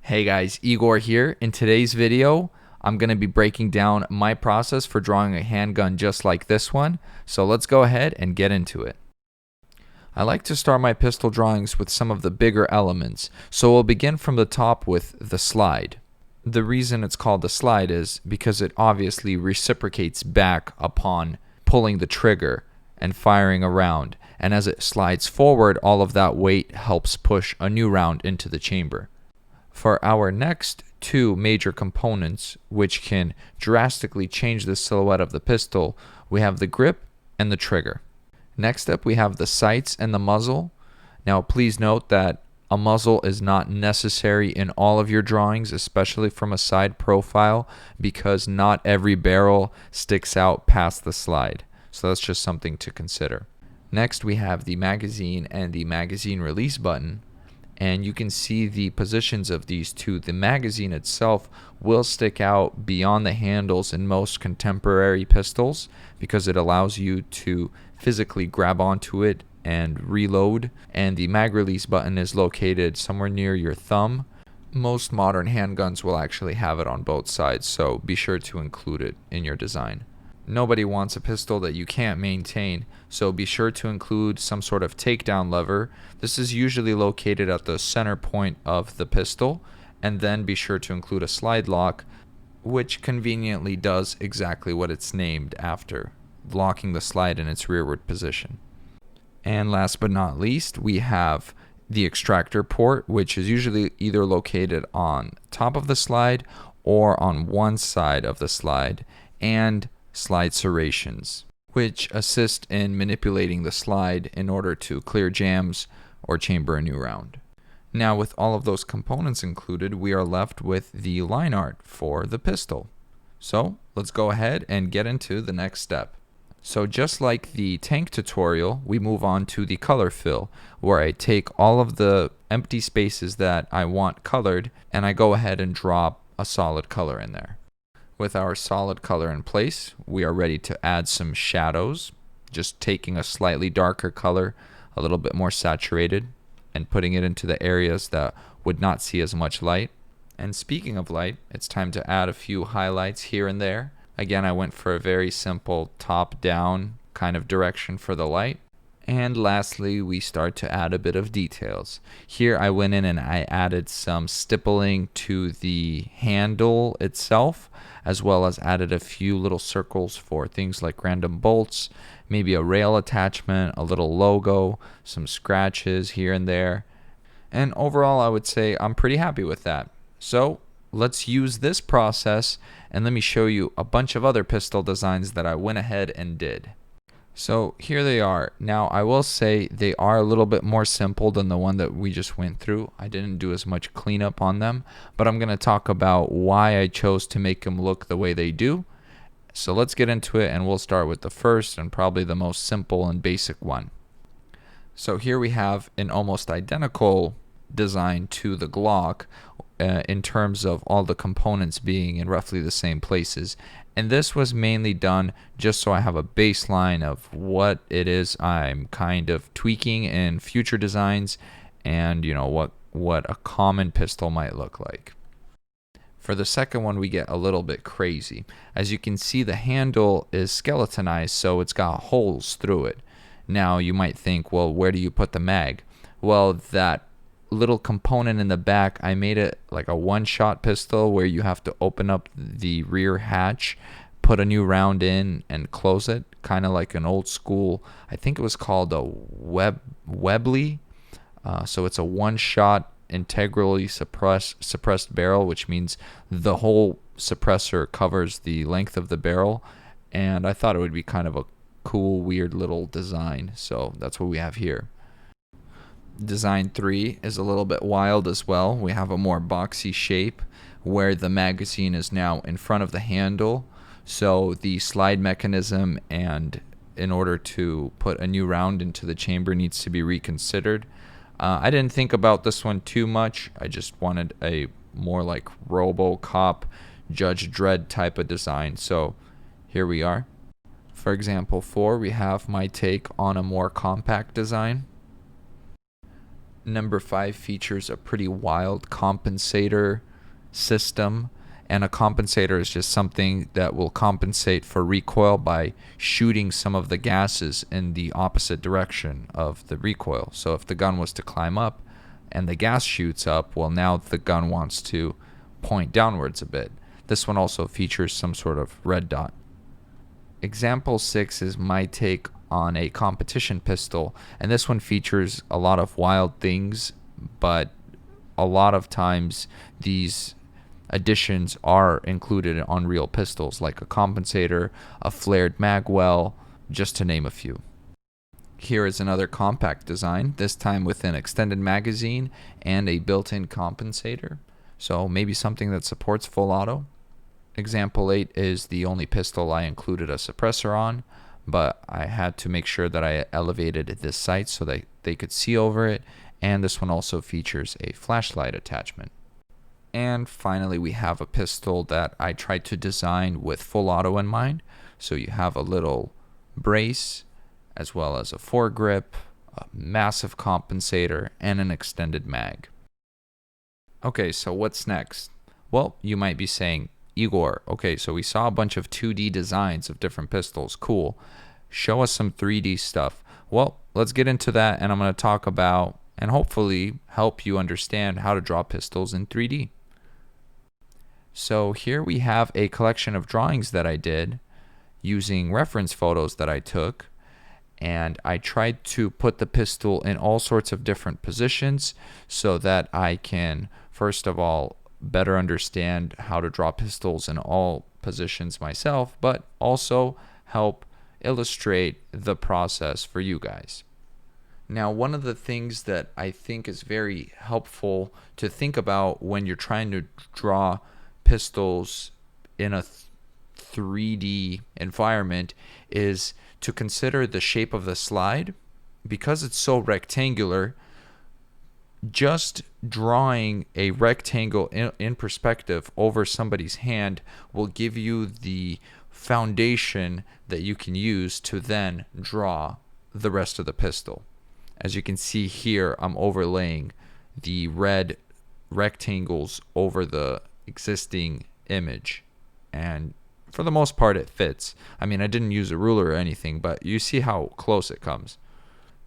Hey guys, Igor here. In today's video, I'm going to be breaking down my process for drawing a handgun just like this one. So let's go ahead and get into it. I like to start my pistol drawings with some of the bigger elements, so we'll begin from the top with the slide. The reason it's called the slide is because it obviously reciprocates back upon pulling the trigger and firing a round, and as it slides forward, all of that weight helps push a new round into the chamber. For our next two major components, which can drastically change the silhouette of the pistol, we have the grip and the trigger. Next up, we have the sights and the muzzle. Now, please note that a muzzle is not necessary in all of your drawings, especially from a side profile, because not every barrel sticks out past the slide. So that's just something to consider. Next, we have the magazine and the magazine release button. And you can see the positions of these two. The magazine itself will stick out beyond the handles in most contemporary pistols because it allows you to physically grab onto it and reload. And the mag release button is located somewhere near your thumb. Most modern handguns will actually have it on both sides, so be sure to include it in your design. Nobody wants a pistol that you can't maintain, so be sure to include some sort of takedown lever. This is usually located at the center point of the pistol, and then be sure to include a slide lock, which conveniently does exactly what it's named after, locking the slide in its rearward position. And last but not least, we have the extractor port, which is usually either located on top of the slide or on one side of the slide, and slide serrations, which assist in manipulating the slide in order to clear jams or chamber a new round. Now, with all of those components included, we are left with the line art for the pistol. So let's go ahead and get into the next step. So just like the tank tutorial, we move on to the color fill, where I take all of the empty spaces that I want colored and I go ahead and drop a solid color in there. With our solid color in place, we are ready to add some shadows, just taking a slightly darker color, a little bit more saturated, and putting it into the areas that would not see as much light. And speaking of light, it's time to add a few highlights here and there. Again, I went for a very simple top-down kind of direction for the light. And lastly, we start to add a bit of details. Here I went in and I added some stippling to the handle itself, as well as added a few little circles for things like random bolts, maybe a rail attachment, a little logo, some scratches here and there. And overall, I would say I'm pretty happy with that. So let's use this process and let me show you a bunch of other pistol designs that I went ahead and did. So here they are. Now I will say they are a little bit more simple than the one that we just went through. I didn't do as much cleanup on them, but I'm going to talk about why I chose to make them look the way they do. So let's get into it, and we'll start with the first and probably the most simple and basic one. So here we have an almost identical design to the Glock in terms of all the components being in roughly the same places. And this was mainly done just so I have a baseline of what it is I'm kind of tweaking in future designs, and what a common pistol might look like. For the second one, we get a little bit crazy. As you can see, the handle is skeletonized, so it's got holes through it. Now you might think, well, where do you put the mag? Well, that little component in the back, I made it like a one-shot pistol where you have to open up the rear hatch, put a new round in, and close it, kind of like an old school, I think it was called a Webley. So it's a one-shot integrally suppressed barrel, which means the whole suppressor covers the length of the barrel, and I thought it would be kind of a cool, weird little design, so that's what we have here. Design 3 is a little bit wild as well. We have a more boxy shape where the magazine is now in front of the handle, so the slide mechanism, and in order to put a new round into the chamber, needs to be reconsidered. I didn't think about this one too much. I just wanted a more like RoboCop, Judge Dredd type of design, so here we are. For example 4, we have my take on a more compact design. Number 5 features a pretty wild compensator system, and a compensator is just something that will compensate for recoil by shooting some of the gases in the opposite direction of the recoil. So if the gun was to climb up and the gas shoots up, well, now the gun wants to point downwards a bit. This one also features some sort of red dot. Example 6 is my take on a competition pistol, and this one features a lot of wild things, but a lot of times these additions are included on real pistols, like a compensator, a flared mag well, just to name a few. Here is another compact design, this time with an extended magazine and a built-in compensator, so maybe something that supports full auto. Example 8 is the only pistol I included a suppressor on, but I had to make sure that I elevated this sight so that they could see over it, and this one also features a flashlight attachment. And finally, we have a pistol that I tried to design with full auto in mind. So you have a little brace, as well as a foregrip, a massive compensator, and an extended mag. Okay, so what's next? Well, you might be saying, Igor, okay, so we saw a bunch of 2D designs of different pistols. Cool. Show us some 3D stuff. Well, let's get into that, and I'm going to talk about and hopefully help you understand how to draw pistols in 3D. So here we have a collection of drawings that I did using reference photos that I took, and I tried to put the pistol in all sorts of different positions so that I can, first of all, better understand how to draw pistols in all positions myself, but also help illustrate the process for you guys. Now, one of the things that I think is very helpful to think about when you're trying to draw pistols in a 3D environment is to consider the shape of the slide. Because it's so rectangular, just drawing a rectangle in perspective over somebody's hand will give you the foundation that you can use to then draw the rest of the pistol. As you can see here, I'm overlaying the red rectangles over the existing image, and for the most part it fits. I mean, I didn't use a ruler or anything, but you see how close it comes.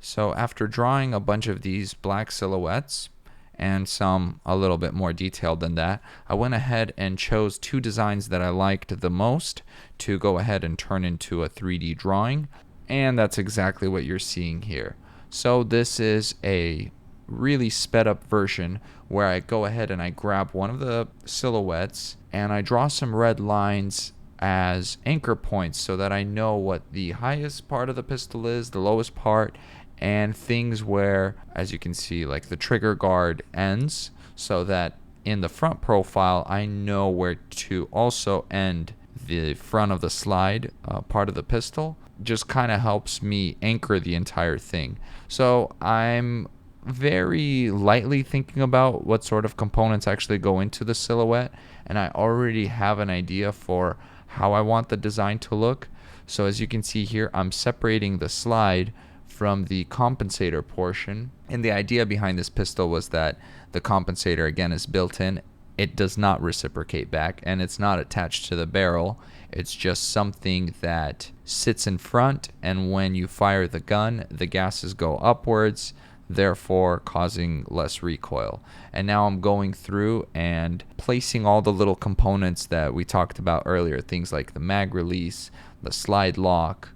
So after drawing a bunch of these black silhouettes and some a little bit more detailed than that, I went ahead and chose 2 designs that I liked the most to go ahead and turn into a 3D drawing, and that's exactly what you're seeing here. So this is a really sped up version where I go ahead and I grab one of the silhouettes and I draw some red lines as anchor points so that I know what the highest part of the pistol is, the lowest part, and things where, as you can see, like the trigger guard ends, so that in the front profile I know where to also end the front of the slide part of the pistol. Just kind of helps me anchor the entire thing. So I'm very lightly thinking about what sort of components actually go into the silhouette, and I already have an idea for how I want the design to look. So as you can see here, I'm separating the slide from the compensator portion, and the idea behind this pistol was that the compensator, again, is built in. It does not reciprocate back, and it's not attached to the barrel. It's just something that sits in front, and when you fire the gun, the gases go upwards, therefore causing less recoil. And now I'm going through and placing all the little components that we talked about earlier, things like the mag release, the slide lock,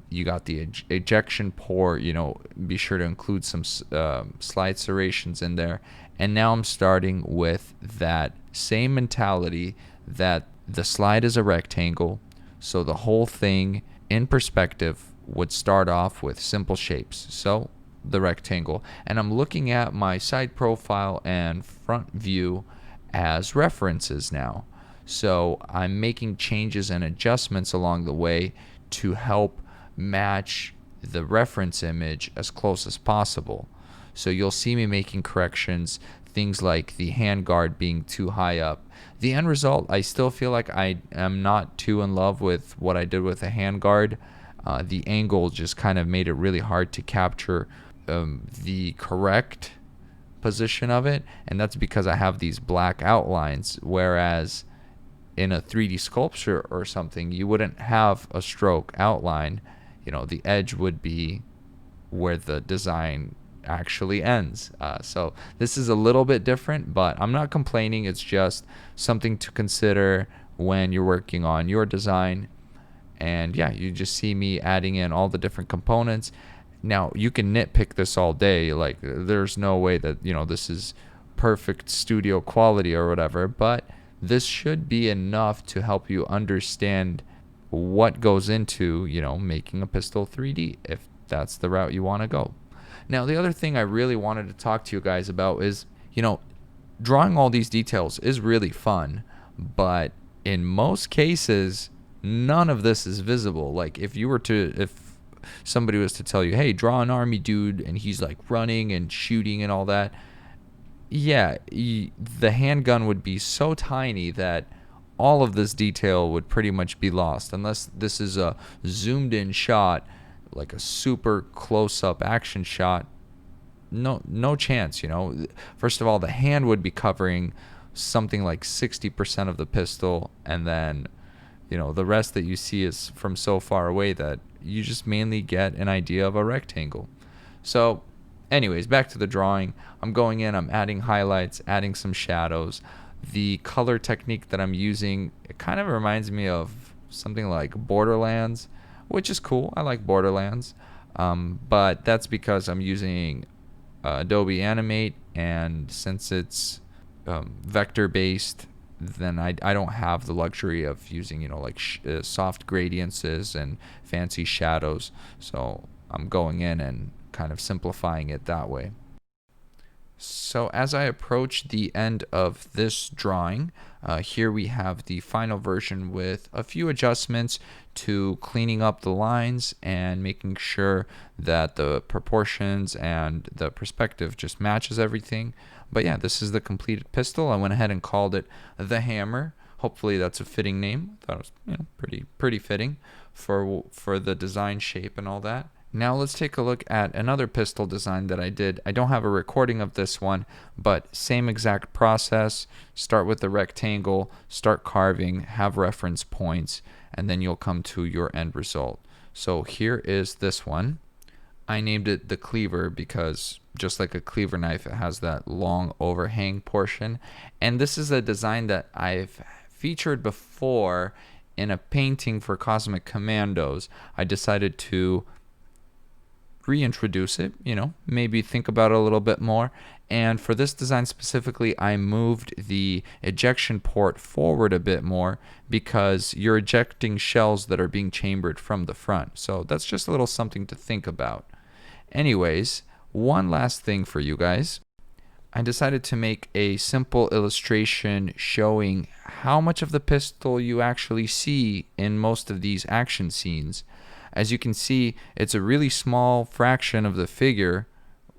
you got the ejection port, be sure to include some slide serrations in there. And now I'm starting with that same mentality that the slide is a rectangle, so the whole thing in perspective would start off with simple shapes. So the rectangle, and I'm looking at my side profile and front view as references now. So I'm making changes and adjustments along the way to help match the reference image as close as possible. So you'll see me making corrections, things like the handguard being too high up. The end result, I still feel like I am not too in love with what I did with the handguard. The angle just kind of made it really hard to capture the correct position of it, and that's because I have these black outlines, whereas in a 3D sculpture or something, you wouldn't have a stroke outline. The edge would be where the design actually ends. So this is a little bit different, but I'm not complaining. It's just something to consider when you're working on your design. And yeah, you just see me adding in all the different components. Now, you can nitpick this all day. Like, there's no way that, this is perfect studio quality or whatever, but this should be enough to help you understand what goes into, making a pistol 3D, if that's the route you want to go. Now, the other thing I really wanted to talk to you guys about is, drawing all these details is really fun, but in most cases, none of this is visible. Like, if somebody was to tell you, hey, draw an army dude, and he's like running and shooting and all that, yeah, the handgun would be so tiny that all of this detail would pretty much be lost, unless this is a zoomed in shot, like a super close up action shot. No chance. First of all, the hand would be covering something like 60% of the pistol, and then the rest that you see is from so far away that you just mainly get an idea of a rectangle. So anyways, back to the drawing. I'm going in, I'm adding highlights, adding some shadows. The color technique that I'm using, it kind of reminds me of something like Borderlands, which is cool. I like Borderlands, but that's because I'm using Adobe Animate, and since it's vector based, then I don't have the luxury of using soft gradients and fancy shadows. So I'm going in and kind of simplifying it that way. So as I approach the end of this drawing, here we have the final version with a few adjustments to cleaning up the lines and making sure that the proportions and the perspective just matches everything. But yeah, this is the completed pistol. I went ahead and called it the Hammer. Hopefully that's a fitting name. I thought it was pretty fitting for the design shape and all that. Now let's take a look at another pistol design that I did. I don't have a recording of this one, but same exact process. Start with the rectangle, start carving, have reference points, and then you'll come to your end result. So here is this one. I named it the cleaver because just like a cleaver knife, it has that long overhang portion. And this is a design that I've featured before in a painting for Cosmic Commandos. I decided to reintroduce it, maybe think about it a little bit more. And for this design specifically, I moved the ejection port forward a bit more because you're ejecting shells that are being chambered from the front. So that's just a little something to think about. Anyways, one last thing for you guys. I decided to make a simple illustration showing how much of the pistol you actually see in most of these action scenes. As you can see, it's a really small fraction of the figure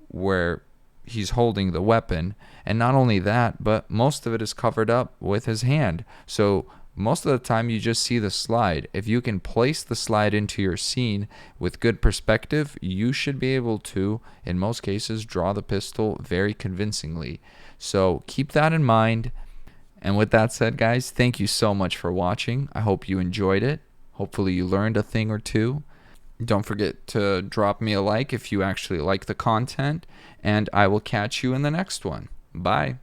where he's holding the weapon. And not only that, but most of it is covered up with his hand. So most of the time you just see the slide. If you can place the slide into your scene with good perspective, you should be able to, in most cases, draw the pistol very convincingly. So keep that in mind. And with that said, guys, thank you so much for watching. I hope you enjoyed it. Hopefully you learned a thing or two. Don't forget to drop me a like if you actually like the content, and I will catch you in the next one. Bye.